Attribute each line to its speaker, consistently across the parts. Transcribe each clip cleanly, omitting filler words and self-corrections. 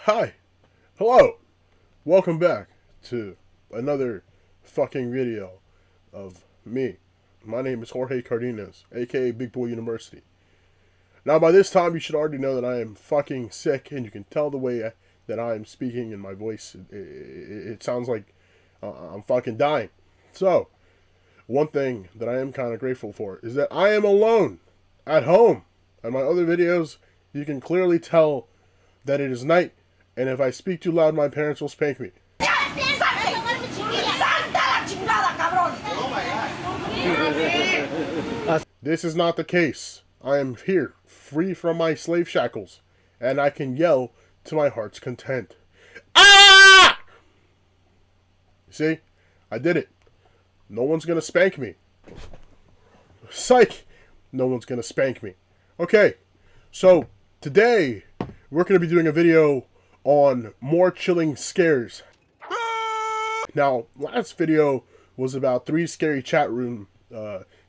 Speaker 1: Hi, hello, welcome back to another fucking video of me. My name is Jorge Cardenas, aka Big Boy University. Now, by this time, you should already know that I am fucking sick, and you can tell the way that I am speaking in my voice. It sounds like I'm fucking dying. So, one thing that I am kind of grateful for is that I am alone at home. On my other videos, you can clearly tell that it is night, and if I speak too loud, my parents will spank me. This is not the case. I am here, free from my slave shackles, and I can yell to my heart's content. Ah! See? I did it. No one's gonna spank me. Psych! No one's gonna spank me. Okay, so today we're gonna be doing a video on more chilling scares. Now, last video was about 3 scary chat room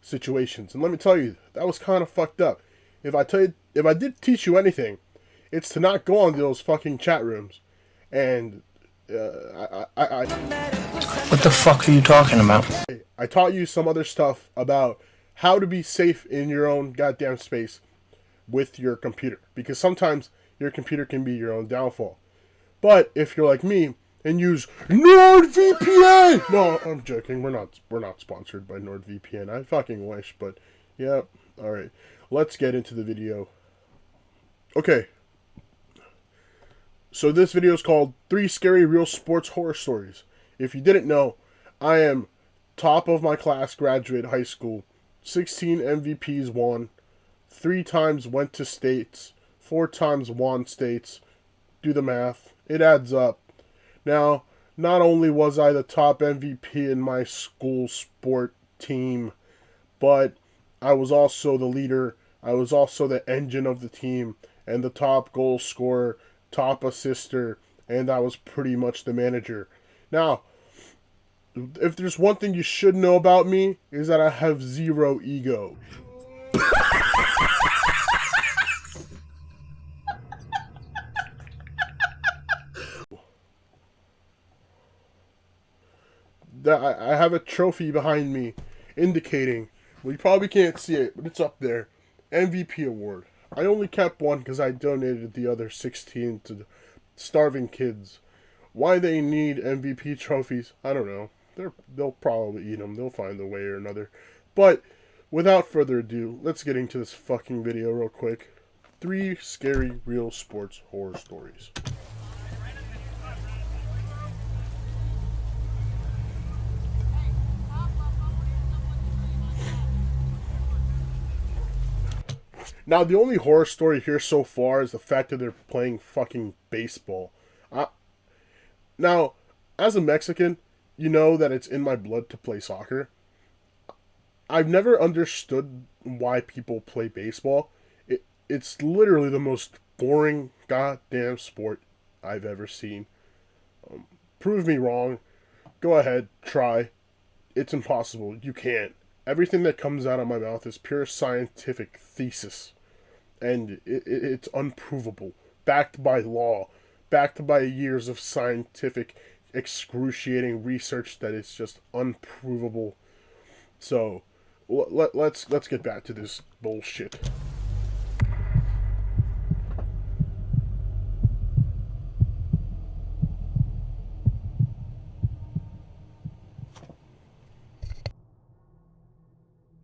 Speaker 1: situations, and let me tell you, that was kind of fucked up. If I did teach you anything, it's to not go on those fucking chat rooms. And
Speaker 2: What the fuck are you talking about?
Speaker 1: I taught you some other stuff about how to be safe in your own goddamn space with your computer, because sometimes your computer can be your own downfall. But if you're like me and use NordVPN, no, I'm joking. We're not sponsored by NordVPN. I fucking wish, but yeah. All right, let's get into the video. Okay. So this video is called 3 Scary Real Sports Horror Stories. If you didn't know, I am top of my class, graduate high school, 16 MVPs won, 3 times went to states, 4 times won states. Do the math. It adds up. Now, not only was I the top MVP in my school sport team, but I was also the leader. I was also the engine of the team and the top goal scorer, top assister, and I was pretty much the manager. Now, if there's one thing you should know about me, is that I have 0 ego. I have a trophy behind me indicating, well, you probably can't see it, but it's up there, MVP award. I only kept one because I donated the other 16 to starving kids. Why they need MVP trophies, I don't know. They'll probably eat them. They'll find a way or another. But without further ado, let's get into this fucking video real quick. 3 scary real sports horror stories. Now, the only horror story here so far is the fact that they're playing fucking baseball. Now, as a Mexican, you know that it's in my blood to play soccer. I've never understood why people play baseball. It's literally the most boring goddamn sport I've ever seen. Prove me wrong. Go ahead, try. It's impossible. You can't. Everything that comes out of my mouth is pure scientific thesis. And it's unprovable. Backed by law. Backed by years of scientific, excruciating research that is just unprovable. So, let's get back to this bullshit.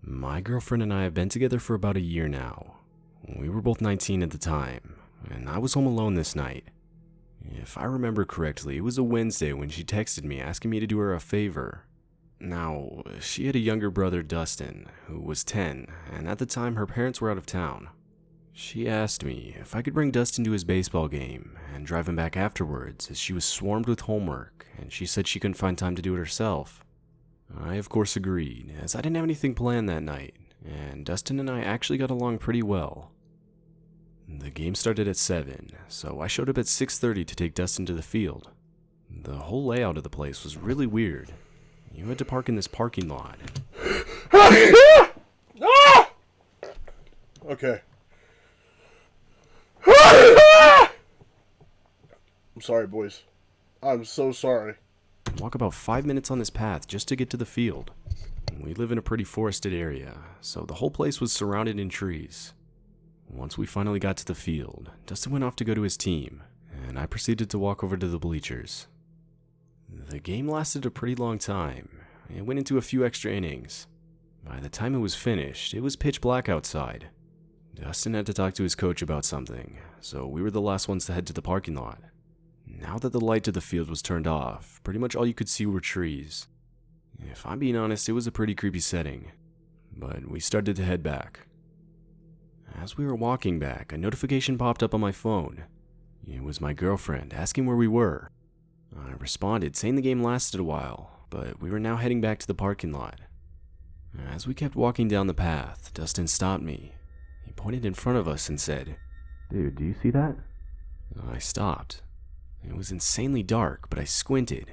Speaker 3: My girlfriend and I have been together for about a year now. We were both 19 at the time, and I was home alone this night. If I remember correctly, it was a Wednesday when she texted me asking me to do her a favor. Now, she had a younger brother, Dustin, who was 10, and at the time her parents were out of town. She asked me if I could bring Dustin to his baseball game and drive him back afterwards, as she was swarmed with homework, and she said she couldn't find time to do it herself. I, of course, agreed, as I didn't have anything planned that night, and Dustin and I actually got along pretty well. The game started at 7, so I showed up at 6:30 to take Dustin to the field. The whole layout of the place was really weird. You had to park in this parking lot.
Speaker 1: Okay. I'm sorry, boys. I'm so sorry.
Speaker 3: Walk about 5 minutes on this path just to get to the field. We live in a pretty forested area, so the whole place was surrounded in trees. Once we finally got to the field, Dustin went off to go to his team, and I proceeded to walk over to the bleachers. The game lasted a pretty long time. It went into a few extra innings. By the time it was finished, it was pitch black outside. Dustin had to talk to his coach about something, so we were the last ones to head to the parking lot. Now that the light to the field was turned off, pretty much all you could see were trees. If I'm being honest, it was a pretty creepy setting, but we started to head back. As we were walking back, a notification popped up on my phone. It was my girlfriend asking where we were. I responded saying the game lasted a while, but we were now heading back to the parking lot. As we kept walking down the path, Dustin stopped me. He pointed in front of us and said, "Dude, do you see that?" I stopped. It was insanely dark, but I squinted.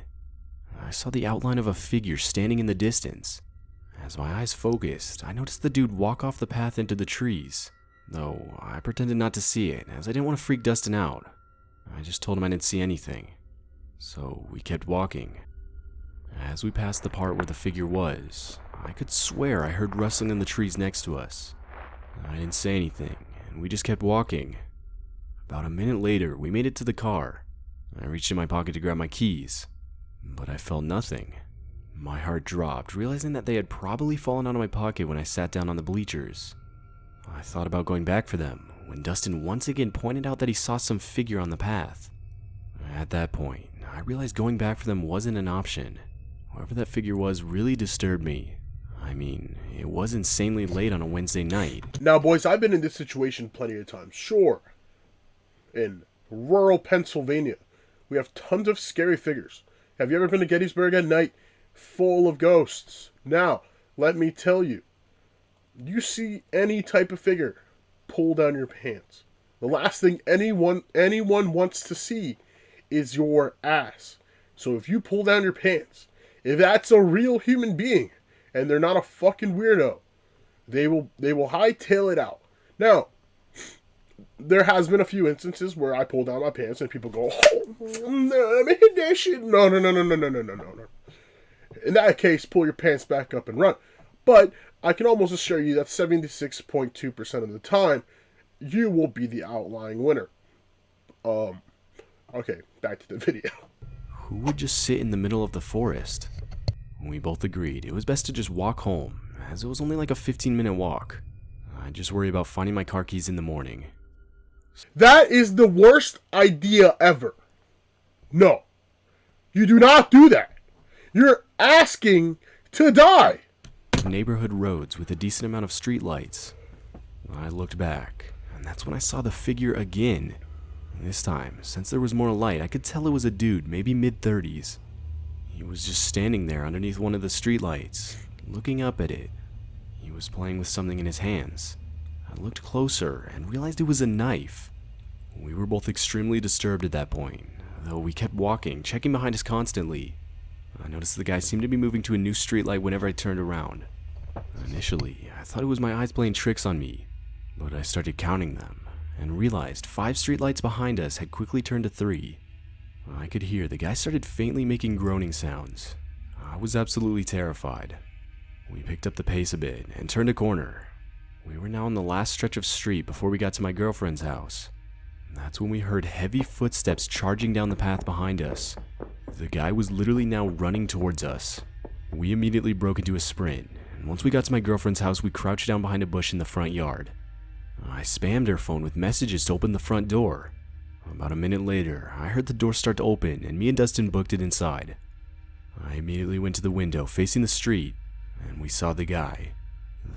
Speaker 3: I saw the outline of a figure standing in the distance. As my eyes focused, I noticed the dude walk off the path into the trees, though I pretended not to see it, as I didn't want to freak Dustin out. I just told him I didn't see anything. So we kept walking. As we passed the part where the figure was, I could swear I heard rustling in the trees next to us. I didn't say anything, and we just kept walking. About a minute later, we made it to the car. I reached in my pocket to grab my keys, but I felt nothing. My heart dropped, realizing that they had probably fallen out of my pocket when I sat down on the bleachers. I thought about going back for them, when Dustin once again pointed out that he saw some figure on the path. At that point, I realized going back for them wasn't an option. Whoever that figure was really disturbed me. I mean, it was insanely late on a Wednesday night.
Speaker 1: Now, boys, I've been in this situation plenty of times. Sure. In rural Pennsylvania, we have tons of scary figures. Have you ever been to Gettysburg at night? Full of ghosts. Now, let me tell you. You see any type of figure, pull down your pants. The last thing anyone wants to see is your ass. So if you pull down your pants, if that's a real human being, and they're not a fucking weirdo, they will hightail it out. Now, there has been a few instances where I pull down my pants and people go, "Oh, no, let me hit that shit." No. In that case, pull your pants back up and run. But I can almost assure you that 76.2% of the time, you will be the outlying winner. Okay, back to the video.
Speaker 3: Who would just sit in the middle of the forest? We both agreed it was best to just walk home, as it was only like a 15-minute walk. I'd just worry about finding my car keys in the morning.
Speaker 1: That is the worst idea ever. No. You do not do that. You're asking to die.
Speaker 3: Neighborhood roads with a decent amount of streetlights. I looked back, and that's when I saw the figure again. This time, since there was more light, I could tell it was a dude, maybe mid-30s. He was just standing there underneath one of the streetlights, looking up at it. He was playing with something in his hands. I looked closer and realized it was a knife. We were both extremely disturbed at that point, though we kept walking, checking behind us constantly. I noticed the guy seemed to be moving to a new streetlight whenever I turned around. Initially, I thought it was my eyes playing tricks on me, but I started counting them and realized 5 streetlights behind us had quickly turned to 3. I could hear the guy started faintly making groaning sounds. I was absolutely terrified. We picked up the pace a bit and turned a corner. We were now on the last stretch of street before we got to my girlfriend's house. That's when we heard heavy footsteps charging down the path behind us. The guy was literally now running towards us. We immediately broke into a sprint, and once we got to my girlfriend's house, we crouched down behind a bush in the front yard. I spammed her phone with messages to open the front door. About a minute later, I heard the door start to open, and me and Dustin booked it inside. I immediately went to the window facing the street, and we saw the guy.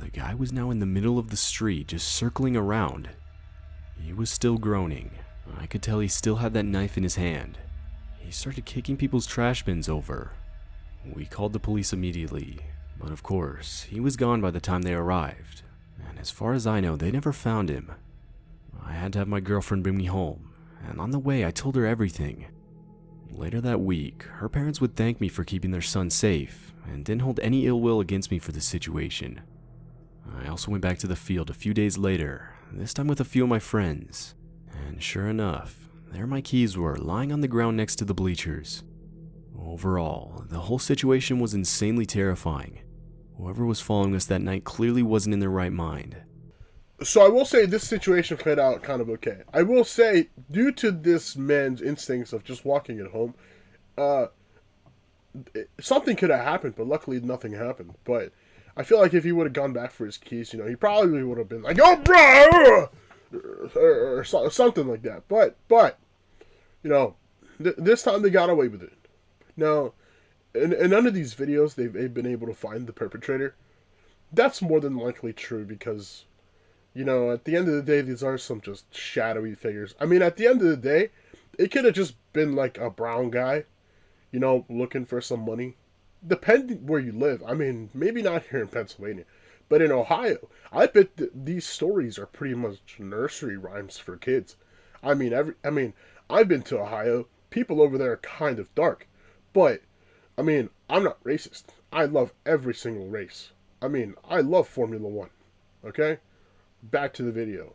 Speaker 3: The guy was now in the middle of the street, just circling around. He was still groaning. I could tell he still had that knife in his hand. He started kicking people's trash bins over. We called the police immediately, but of course, he was gone by the time they arrived, and as far as I know, they never found him. I had to have my girlfriend bring me home, and on the way, I told her everything. Later that week, her parents would thank me for keeping their son safe, and didn't hold any ill will against me for the situation. I also went back to the field a few days later, this time with a few of my friends, and sure enough, there my keys were, lying on the ground next to the bleachers. Overall, the whole situation was insanely terrifying. Whoever was following us that night clearly wasn't in their right mind.
Speaker 1: So I will say this situation played out kind of okay. I will say, due to this man's instincts of just walking it home, something could have happened, but luckily nothing happened. But I feel like if he would have gone back for his keys, he probably would have been like, "Oh, bro!" or something like that. But this time they got away with it. Now, in none of these videos, they've been able to find the perpetrator. That's more than likely true because, at the end of the day, these are some just shadowy figures. I mean, at the end of the day, it could have just been like a brown guy, looking for some money. Depending where you live. I mean, maybe not here in Pennsylvania, but in Ohio, I bet these stories are pretty much nursery rhymes for kids. I mean, I've been to Ohio. People over there are kind of dark. But, I mean, I'm not racist. I love every single race. I mean, I love Formula One. Okay? Back to the video.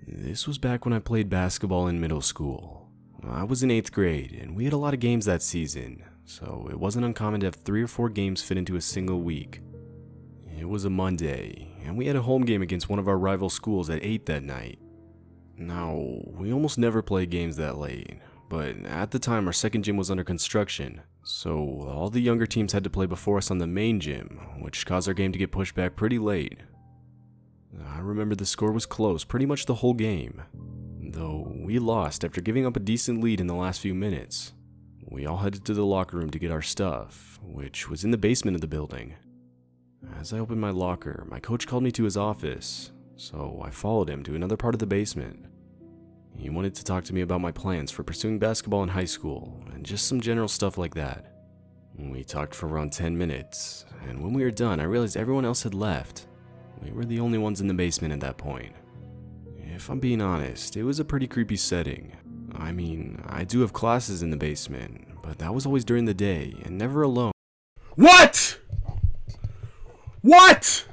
Speaker 3: This was back when I played basketball in middle school. I was in 8th grade, and we had a lot of games that season, so it wasn't uncommon to have 3 or 4 games fit into a single week. It was a Monday, and we had a home game against one of our rival schools at 8 that night. Now, we almost never played games that late, but at the time our second gym was under construction, so all the younger teams had to play before us on the main gym, which caused our game to get pushed back pretty late. I remember the score was close pretty much the whole game, though we lost after giving up a decent lead in the last few minutes. We all headed to the locker room to get our stuff, which was in the basement of the building. As I opened my locker, my coach called me to his office, so I followed him to another part of the basement. He wanted to talk to me about my plans for pursuing basketball in high school, and just some general stuff like that. We talked for around 10 minutes, and when we were done, I realized everyone else had left. We were the only ones in the basement at that point. If I'm being honest, it was a pretty creepy setting. I mean, I do have classes in the basement, but that was always during the day, and never alone.
Speaker 1: What? What?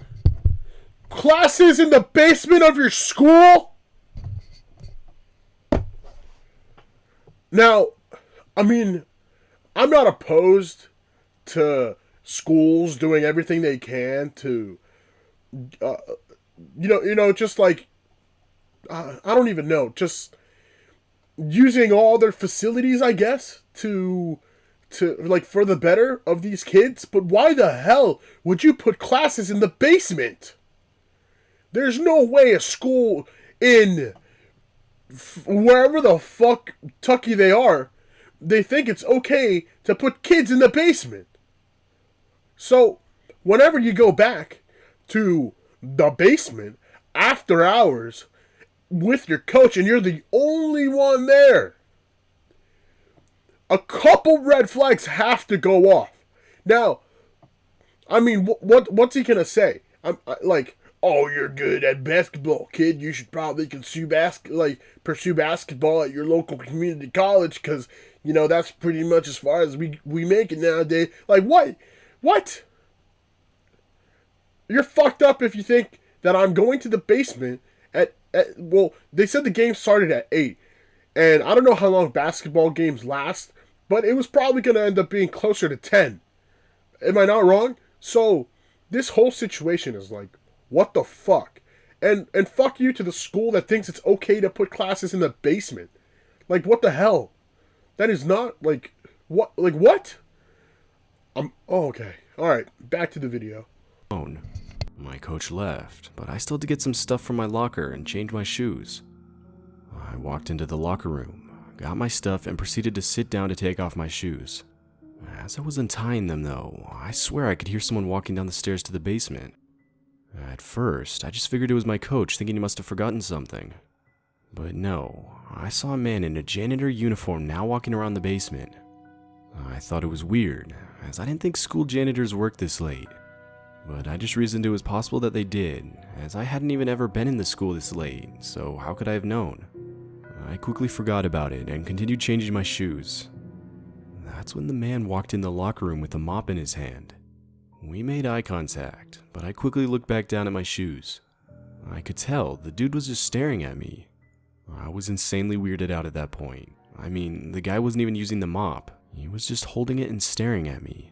Speaker 1: Classes in the basement of your school? Now, I mean, I'm not opposed to schools doing everything they can to, just like, I don't even know, just using all their facilities, I guess, to like for the better of these kids. But why the hell would you put classes in the basement? There's no way a school in wherever the fuck Tucky they are, they think it's okay to put kids in the basement. So, whenever you go back to the basement after hours with your coach and you're the only one there, a couple red flags have to go off. Now, I mean, what's he gonna say? Like, oh, you're good at basketball, kid. You should probably pursue basketball at your local community college because, that's pretty much as far as we make it nowadays. Like, what? What? You're fucked up if you think that I'm going to the basement well, they said the game started at 8. And I don't know how long basketball games last, but it was probably going to end up being closer to 10. Am I not wrong? So, this whole situation is like, what the fuck? And fuck you to the school that thinks it's okay to put classes in the basement. Like, what the hell? That is not, like, what? Like, what? Oh, okay. Alright, back to the video.
Speaker 3: My coach left, but I still had to get some stuff from my locker and change my shoes. I walked into the locker room, got my stuff, and proceeded to sit down to take off my shoes. As I was untying them, though, I swear I could hear someone walking down the stairs to the basement. At first, I just figured it was my coach, thinking he must have forgotten something. But no, I saw a man in a janitor uniform now walking around the basement. I thought it was weird, as I didn't think school janitors worked this late. But I just reasoned it was possible that they did, as I hadn't even ever been in the school this late, so how could I have known? I quickly forgot about it and continued changing my shoes. That's when the man walked in the locker room with a mop in his hand. We made eye contact, but I quickly looked back down at my shoes. I could tell the dude was just staring at me. I was insanely weirded out at that point. I mean, the guy wasn't even using the mop. He was just holding it and staring at me.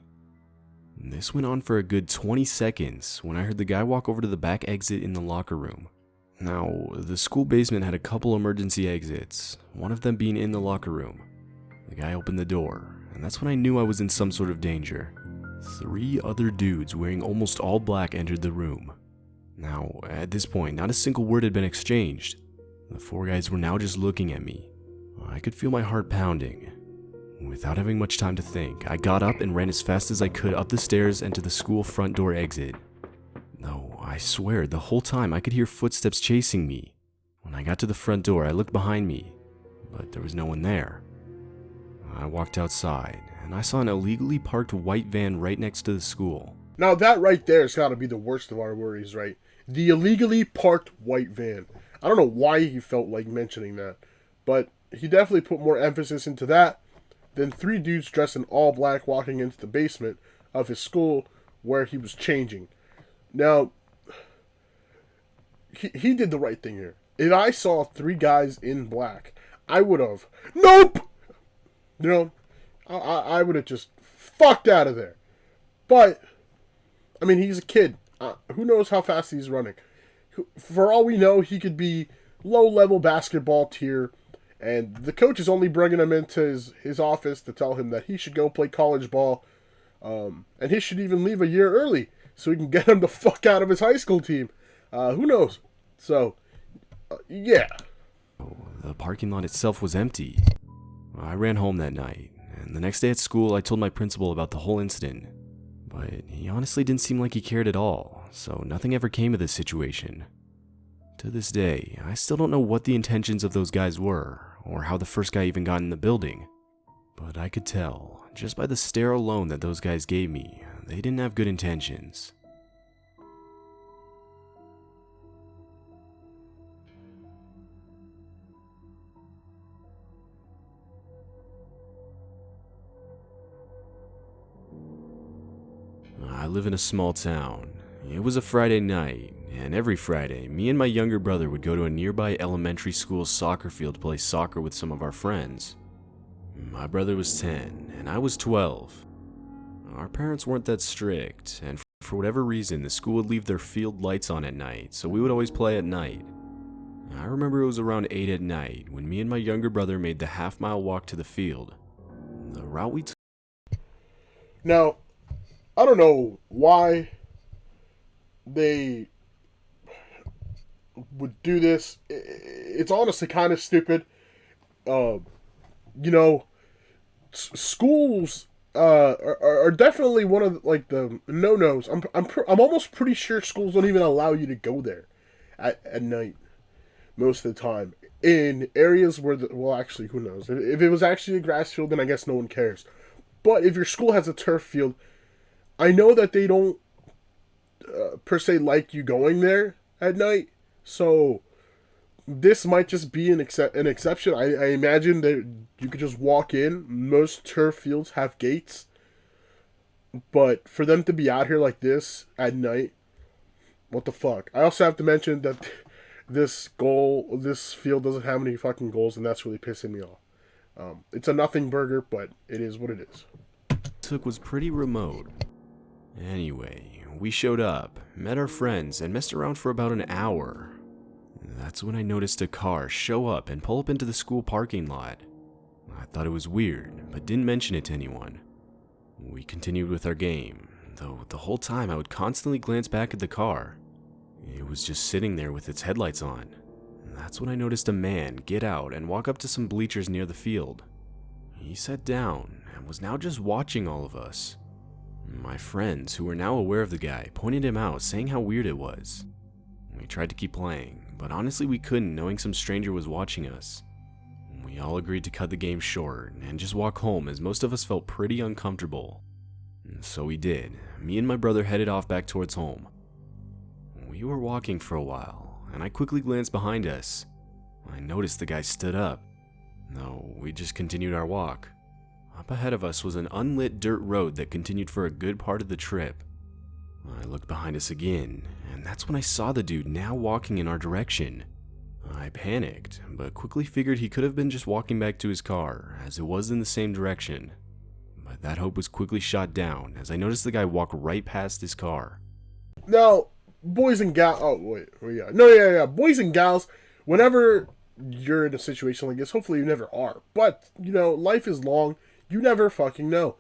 Speaker 3: This went on for a good 20 seconds when I heard the guy walk over to the back exit in the locker room. Now, the school basement had a couple emergency exits, one of them being in the locker room. The guy opened the door, and that's when I knew I was in some sort of danger. 3 other dudes wearing almost all black entered the room. Now, at this point, not a single word had been exchanged. The 4 guys were now just looking at me. I could feel my heart pounding. Without having much time to think, I got up and ran as fast as I could up the stairs and to the school front door exit. No, I swear, the whole time I could hear footsteps chasing me. When I got to the front door, I looked behind me, but there was no one there. I walked outside, and I saw an illegally parked white van right next to the school.
Speaker 1: Now that right there has got to be the worst of our worries, right? The illegally parked white van. I don't know why he felt like mentioning that, but he definitely put more emphasis into that than 3 dudes dressed in all black walking into the basement of his school where he was changing. Now, he did the right thing here. If I saw 3 guys in black, I would have, nope! You know, I would have just fucked out of there. But, I mean, he's a kid. Who knows how fast he's running? For all we know, he could be low-level basketball tier, and the coach is only bringing him into his office to tell him that he should go play college ball, and he should even leave a year early so he can get him the fuck out of his high school team. Who knows? So, yeah.
Speaker 3: The parking lot itself was empty. I ran home that night, and the next day at school I told my principal about the whole incident. But he honestly didn't seem like he cared at all, so nothing ever came of this situation. To this day, I still don't know what the intentions of those guys were, or how the first guy even got in the building. But I could tell, just by the stare alone that those guys gave me, they didn't have good intentions. I live in a small town. It was a Friday night, and every Friday, me and my younger brother would go to a nearby elementary school soccer field to play soccer with some of our friends. My brother was 10, and I was 12. Our parents weren't that strict, and for whatever reason, the school would leave their field lights on at night, so we would always play at night. I remember it was around 8 at night when me and my younger brother made the half-mile walk to the field. The route we took...
Speaker 1: Now, I don't know why they would do this. It's honestly kind of stupid. You know, schools are definitely one of the no-nos. I'm almost pretty sure schools don't even allow you to go there at night most of the time. In areas where well, actually, who knows? If it was actually a grass field, then I guess no one cares. But if your school has a turf field, I know that they don't per se like you going there at night, so this might just be an exception. I imagine that you could just walk in. Most turf fields have gates, but for them to be out here like this at night, what the fuck? I also have to mention that this field doesn't have any fucking goals, and that's really pissing me off. It's a nothing burger, but it is what it is.
Speaker 3: Took was pretty remote. Anyway, we showed up, met our friends, and messed around for about an hour. That's when I noticed a car show up and pull up into the school parking lot. I thought it was weird, but didn't mention it to anyone. We continued with our game, though the whole time I would constantly glance back at the car. It was just sitting there with its headlights on. That's when I noticed a man get out and walk up to some bleachers near the field. He sat down and was now just watching all of us. My friends, who were now aware of the guy, pointed him out, saying how weird it was. We tried to keep playing, but honestly we couldn't, knowing some stranger was watching us. We all agreed to cut the game short and just walk home, as most of us felt pretty uncomfortable. So we did. Me and my brother headed off back towards home. We were walking for a while, and I quickly glanced behind us. I noticed the guy stood up. No, we just continued our walk. Up ahead of us was an unlit dirt road that continued for a good part of the trip. I looked behind us again, and that's when I saw the dude now walking in our direction. I panicked, but quickly figured he could have been just walking back to his car, as it was in the same direction. But that hope was quickly shot down, as I noticed the guy walk right past his car.
Speaker 1: Now, boys and gals... Oh, wait. Yeah. No, yeah. Boys and gals, whenever you're in a situation like this, hopefully you never are. But, you know, life is long. You never fucking know.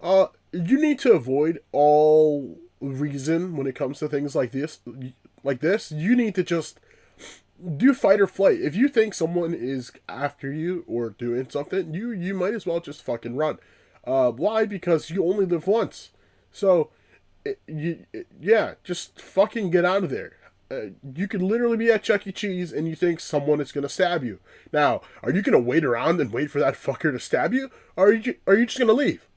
Speaker 1: You need to avoid all reason when it comes to things like this. You need to just do fight or flight. If you think someone is after you or doing something, you might as well just fucking run. Why? Because you only live once. So, just fucking get out of there. You could literally be at Chuck E. Cheese and you think someone is going to stab you. Now, are you going to wait around and wait for that fucker to stab you? Or are you just going to leave?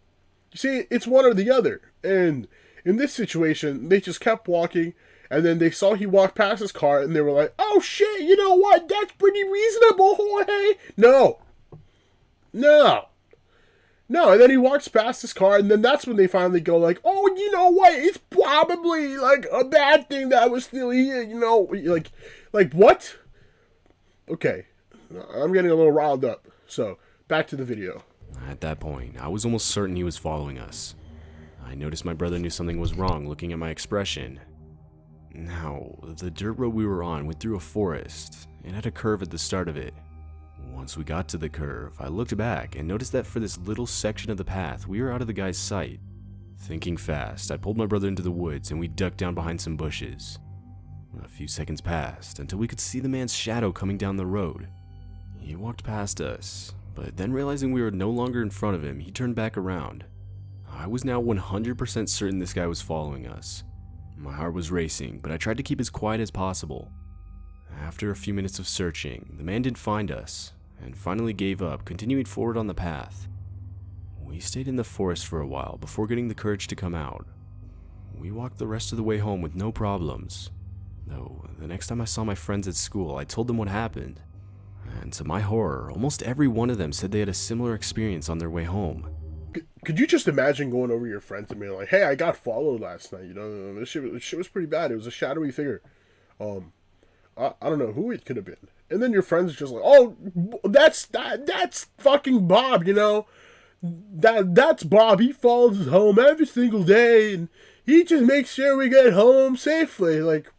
Speaker 1: You see, it's one or the other. And in this situation, they just kept walking, and then they saw he walked past his car, and they were like, oh shit, you know what? That's pretty reasonable, Jorge. No, and then he walks past his car, and then that's when they finally go like, oh, you know what? It's probably, like, a bad thing that I was still here, you know? Like what? Okay, I'm getting a little riled up. So, back to the video.
Speaker 3: At that point, I was almost certain he was following us. I noticed my brother knew something was wrong looking at my expression. Now, the dirt road we were on went through a forest. It had a curve at the start of it. Once we got to the curve, I looked back and noticed that for this little section of the path, we were out of the guy's sight. Thinking fast, I pulled my brother into the woods and we ducked down behind some bushes. A few seconds passed until we could see the man's shadow coming down the road. He walked past us, but then realizing we were no longer in front of him, he turned back around. I was now 100% certain this guy was following us. My heart was racing, but I tried to keep as quiet as possible. After a few minutes of searching, the man didn't find us, and finally gave up, continuing forward on the path. We stayed in the forest for a while before getting the courage to come out. We walked the rest of the way home with no problems. Though, the next time I saw my friends at school, I told them what happened. And to my horror, almost every one of them said they had a similar experience on their way home.
Speaker 1: Could you just imagine going over to your friends and being like, hey, I got followed last night, you know, this shit was pretty bad. It was a shadowy figure. I don't know who it could have been. And then your friends are just like, oh, that's fucking Bob, you know. That's Bob. He follows us home every single day, and he just makes sure we get home safely. Like,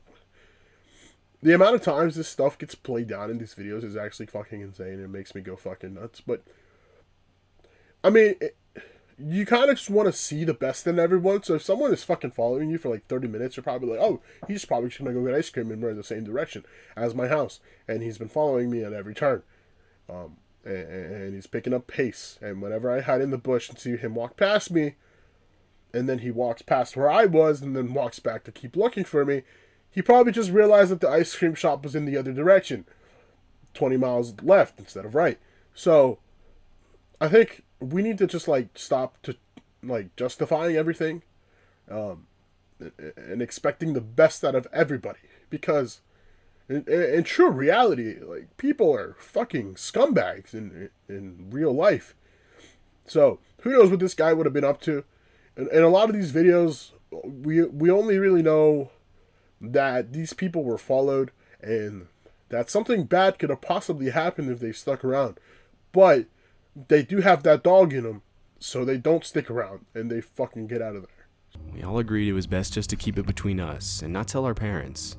Speaker 1: the amount of times this stuff gets played down in these videos is actually fucking insane. It makes me go fucking nuts. But, I mean, you kind of just want to see the best in everyone. So if someone is fucking following you for like 30 minutes, you're probably like, oh, he's probably just going to go get ice cream and we're in the same direction as my house. And he's been following me at every turn. And he's picking up pace. And whenever I hide in the bush and see him walk past me, and then he walks past where I was and then walks back to keep looking for me, he probably just realized that the ice cream shop was in the other direction. 20 miles left instead of right. So, I think we need to just, like, stop to, like, justifying everything. And expecting the best out of everybody. Because, in true reality, like, people are fucking scumbags in real life. So, who knows what this guy would have been up to. And a lot of these videos, we only really know that these people were followed and that something bad could have possibly happened if they stuck around. But they do have that dog in them, so they don't stick around and they fucking get out of there.
Speaker 3: We all agreed it was best just to keep it between us and not tell our parents.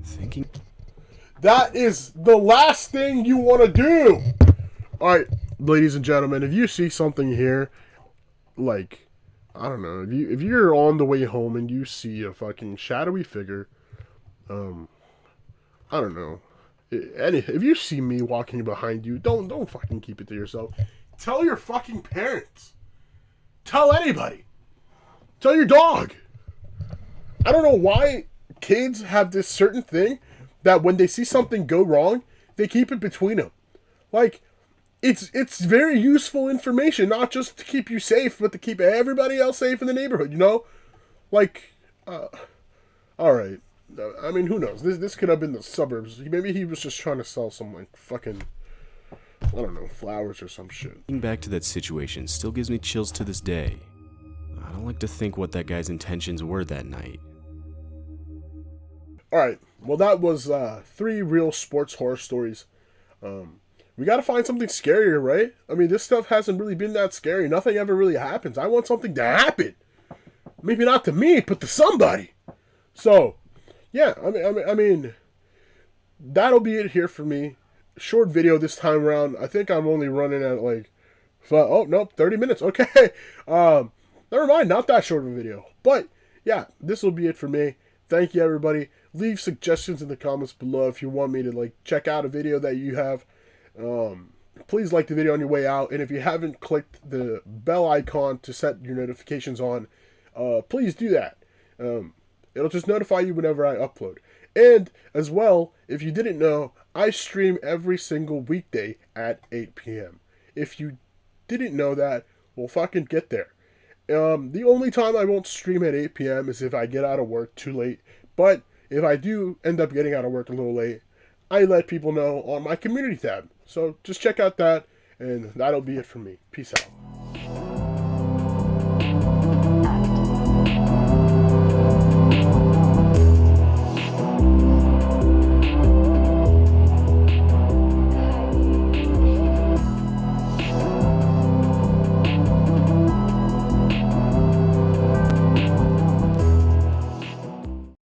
Speaker 3: Thinking
Speaker 1: that is the last thing you want to do. Alright, ladies and gentlemen, if you see something here, like, I don't know, if you're on the way home and you see a fucking shadowy figure, I don't know, if you see me walking behind you, don't fucking keep it to yourself. Tell your fucking parents. Tell anybody. Tell your dog. I don't know why kids have this certain thing that when they see something go wrong, they keep it between them. Like, it's very useful information, not just to keep you safe, but to keep everybody else safe in the neighborhood, you know? Like, alright. I mean, who knows? This could have been the suburbs. Maybe he was just trying to sell some, like, fucking I don't know, flowers or some shit.
Speaker 3: Thinking back to that situation still gives me chills to this day. I don't like to think what that guy's intentions were that night.
Speaker 1: Alright, well that was 3 real sports horror stories. We gotta find something scarier, right? I mean, this stuff hasn't really been that scary. Nothing ever really happens. I want something to happen. Maybe not to me, but to somebody. So, yeah, I mean, that'll be it here for me. Short video this time around. I think I'm only running at like, oh nope, 30 minutes. Okay, never mind, not that short of a video. But yeah, this will be it for me. Thank you, everybody. Leave suggestions in the comments below if you want me to like check out a video that you have. Please like the video on your way out, and if you haven't clicked the bell icon to set your notifications on, please do that. It'll just notify you whenever I upload. And as well, if you didn't know, I stream every single weekday at 8 p.m. If you didn't know that, well, fucking get there. The only time I won't stream at 8 p.m. is if I get out of work too late. But if I do end up getting out of work a little late, I let people know on my community tab. So just check out that, and that'll be it for me. Peace out.